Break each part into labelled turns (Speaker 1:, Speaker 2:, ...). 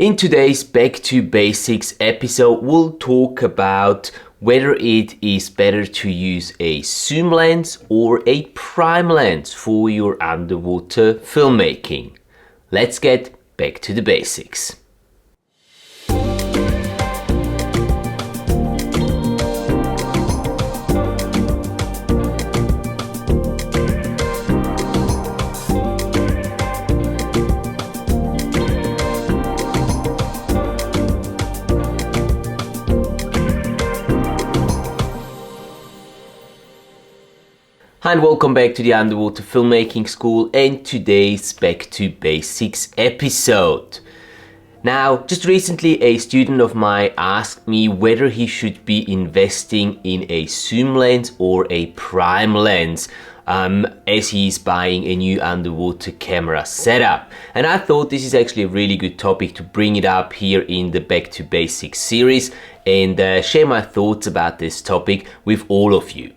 Speaker 1: In today's Back to Basics episode, we'll talk about whether it is better to use a zoom lens or a prime lens for your underwater filmmaking. Let's get back to the basics. Hi and welcome back to the Underwater Filmmaking School and today's Back to Basics episode. Now, just recently a student of mine asked me whether he should be investing in a zoom lens or a prime lens as he's buying a new underwater camera setup. And I thought this is actually a really good topic to bring it up here in the Back to Basics series and share my thoughts about this topic with all of you.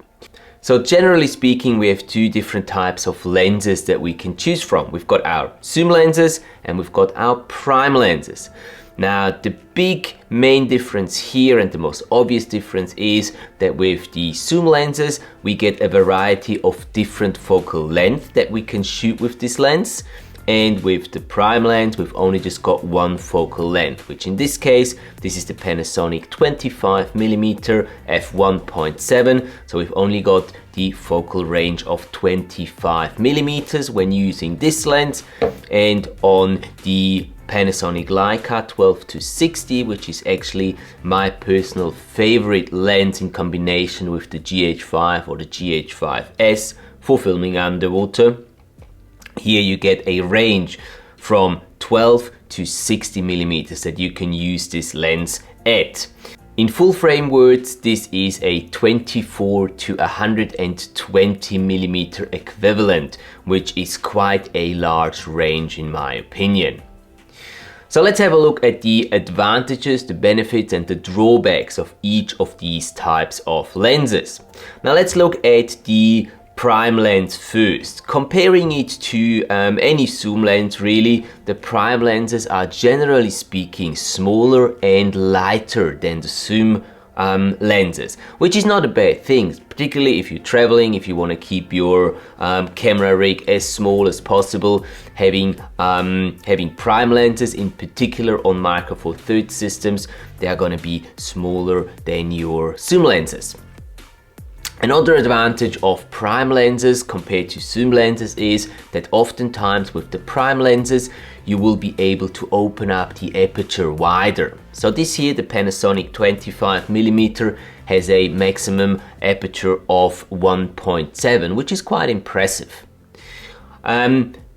Speaker 1: So generally speaking, we have two different types of lenses that we can choose from. We've got our zoom lenses and we've got our prime lenses. Now the big main difference here and the most obvious difference is that with the zoom lenses, we get a variety of different focal length that we can shoot with this lens. And with the prime lens, we've only just got one focal length, which in this case, this is the Panasonic 25mm f1.7. So we've only got the focal range of 25mm when using this lens. And on the Panasonic Leica 12-60, which is actually my personal favorite lens in combination with the GH5 or the GH5S for filming underwater. Here you get a range from 12 to 60 millimeters that you can use this lens at. In full frame words, this is a 24 to 120 millimeter equivalent, which is quite a large range in my opinion. So let's have a look at the advantages, the benefits and the drawbacks of each of these types of lenses. Now let's look at the prime lens first. Comparing it to any zoom lens really, the prime lenses are generally speaking smaller and lighter than the zoom lenses, which is not a bad thing, particularly if you're traveling, if you want to keep your camera rig as small as possible. Having prime lenses in particular on Micro Four Thirds systems, they are going to be smaller than your zoom lenses. Another advantage of prime lenses compared to zoom lenses is that oftentimes with the prime lenses you will be able to open up the aperture wider. So this here, the Panasonic 25mm has a maximum aperture of 1.7, which is quite impressive.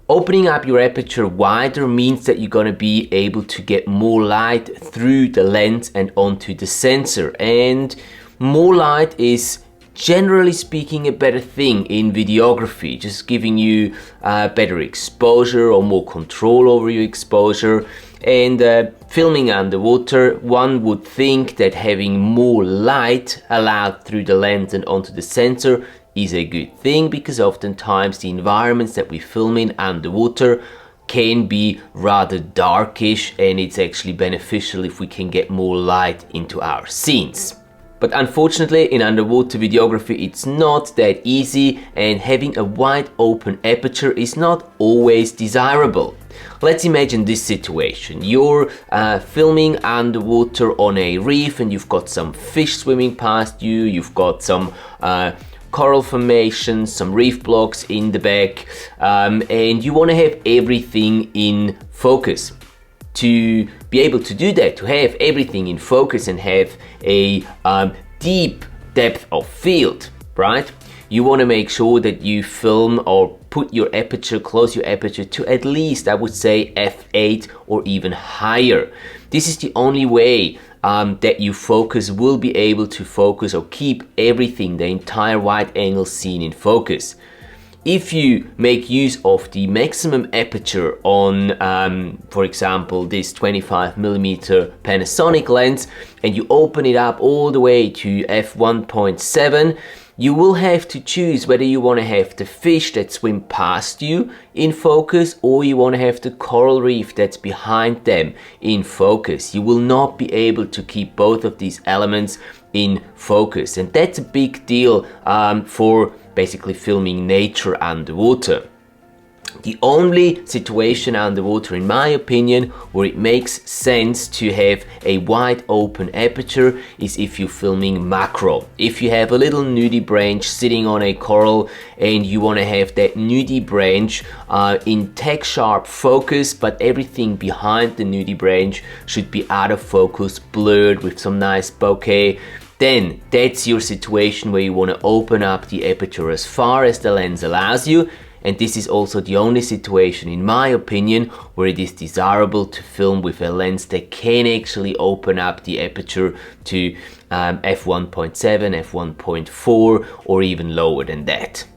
Speaker 1: Opening up your aperture wider means that you're going to be able to get more light through the lens and onto the sensor, and more light is generally speaking a better thing in videography, just giving you better exposure or more control over your exposure. And filming underwater, one would think that having more light allowed through the lens and onto the sensor is a good thing, because oftentimes the environments that we film in underwater can be rather darkish, and it's actually beneficial if we can get more light into our scenes. But unfortunately in underwater videography it's not that easy, and having a wide open aperture is not always desirable. Let's imagine this situation. You're filming underwater on a reef and you've got some fish swimming past you, you've got some coral formations, some reef blocks in the back, and you want to have everything in focus. To be able to do that, to have everything in focus and have a deep depth of field, right? You want to make sure that you film or put your aperture, close your aperture to at least, I would say, f8 or even higher. This is the only way that you will be able to focus or keep everything, the entire wide angle scene in focus. If you make use of the maximum aperture on, for example, this 25mm Panasonic lens, and you open it up all the way to f1.7, you will have to choose whether you want to have the fish that swim past you in focus, or you want to have the coral reef that's behind them in focus. You will not be able to keep both of these elements in focus, and that's a big deal for basically filming nature underwater. The only situation underwater, in my opinion, where it makes sense to have a wide open aperture is if you're filming macro. If you have a little nudie branch sitting on a coral and you want to have that nudie branch in tech sharp focus, but everything behind the nudie branch should be out of focus, blurred with some nice bokeh, then that's your situation where you want to open up the aperture as far as the lens allows you. And this is also the only situation, in my opinion, where it is desirable to film with a lens that can actually open up the aperture to f1.7, f1.4, or even lower than that.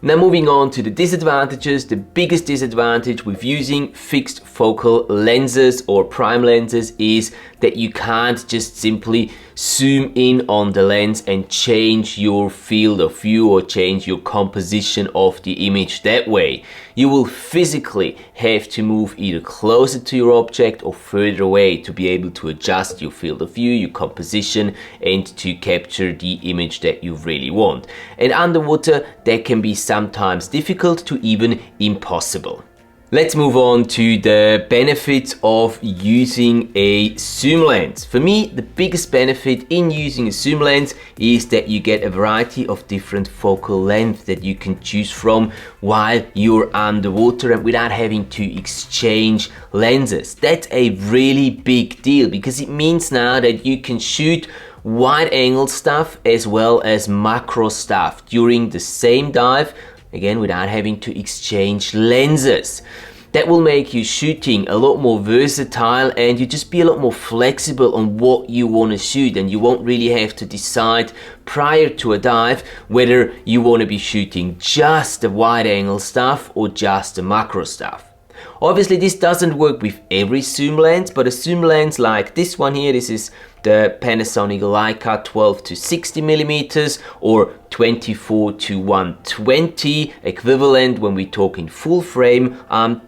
Speaker 1: Now moving on to the disadvantages. The biggest disadvantage with using fixed focal lenses or prime lenses is that you can't just simply zoom in on the lens and change your field of view or change your composition of the image that way. You will physically have to move either closer to your object or further away to be able to adjust your field of view, your composition, and to capture the image that you really want. And underwater, that can be sometimes difficult to even impossible. Let's move on to the benefits of using a zoom lens. For me, the biggest benefit in using a zoom lens is that you get a variety of different focal lengths that you can choose from while you're underwater and without having to exchange lenses. That's a really big deal because it means now that you can shoot wide angle stuff as well as macro stuff during the same dive, again without having to exchange lenses. That will make you shooting a lot more versatile and you just be a lot more flexible on what you want to shoot, and you won't really have to decide prior to a dive whether you want to be shooting just the wide angle stuff or just the macro stuff. Obviously this doesn't work with every zoom lens, but a zoom lens like this one here, this is the Panasonic Leica 12 to 60 millimeters or 24 to 120 equivalent when we talk in full frame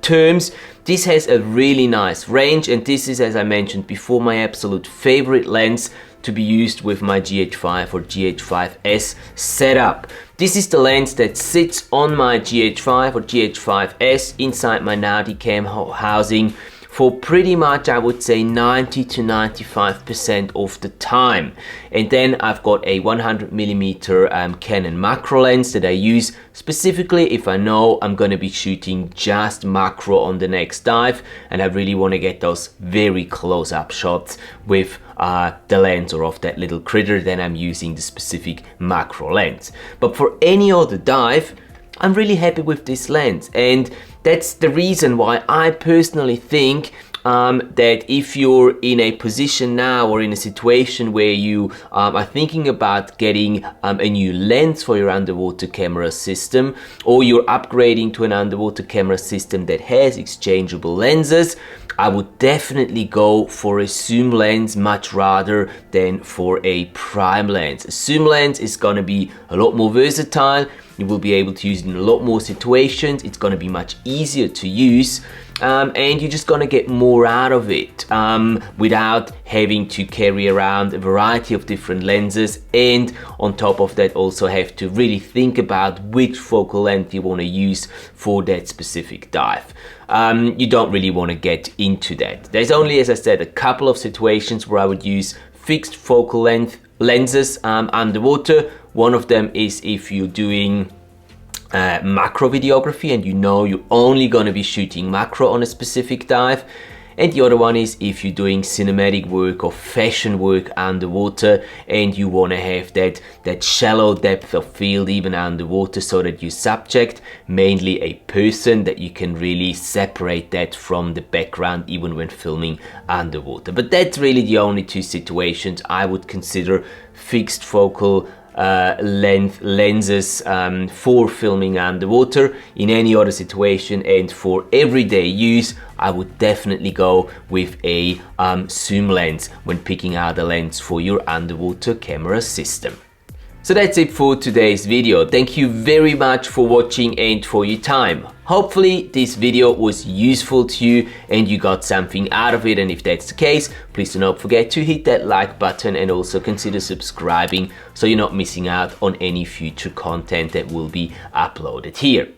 Speaker 1: terms. This has a really nice range, and this is, as I mentioned before, my absolute favorite lens to be used with my GH5 or GH5S setup. This is the lens that sits on my GH5 or GH5S inside my Nauticam housing for pretty much, I would say, 90 to 95% of the time. And then I've got a 100mm Canon macro lens that I use specifically if I know I'm going to be shooting just macro on the next dive and I really want to get those very close-up shots with the lens or of that little critter, then I'm using the specific macro lens. But for any other dive, I'm really happy with this lens, and that's the reason why I personally think that if you're in a position now or in a situation where you are thinking about getting a new lens for your underwater camera system, or you're upgrading to an underwater camera system that has exchangeable lenses, I would definitely go for a zoom lens much rather than for a prime lens. A zoom lens is going to be a lot more versatile. You will be able to use it in a lot more situations. It's going to be much easier to use, and you're just going to get more out of it without having to carry around a variety of different lenses, and on top of that also have to really think about which focal length you want to use for that specific dive. You don't really want to get into that. There's only, as I said, a couple of situations where I would use fixed focal length lenses underwater. One of them is if you're doing macro videography and you know you're only going to be shooting macro on a specific dive. And the other one is if you're doing cinematic work or fashion work underwater and you want to have that shallow depth of field even underwater, so that your subject, mainly a person, that you can really separate that from the background even when filming underwater. But that's really the only two situations I would consider fixed focal length lenses for filming underwater. In any other situation and for everyday use, I would definitely go with a zoom lens when picking out a lens for your underwater camera system. So that's it for today's video. Thank you very much for watching and for your time. Hopefully this video was useful to you and you got something out of it, and if that's the case, please do not forget to hit that like button and also consider subscribing so you're not missing out on any future content that will be uploaded here.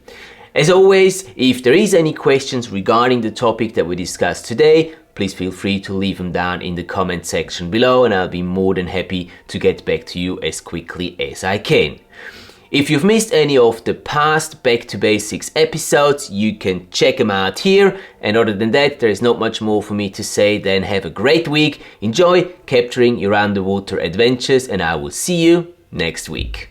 Speaker 1: As always, if there is any questions regarding the topic that we discussed today, please feel free to leave them down in the comment section below and I'll be more than happy to get back to you as quickly as I can. If you've missed any of the past Back to Basics episodes, you can check them out here. And other than that, there is not much more for me to say than have a great week, enjoy capturing your underwater adventures, and I will see you next week.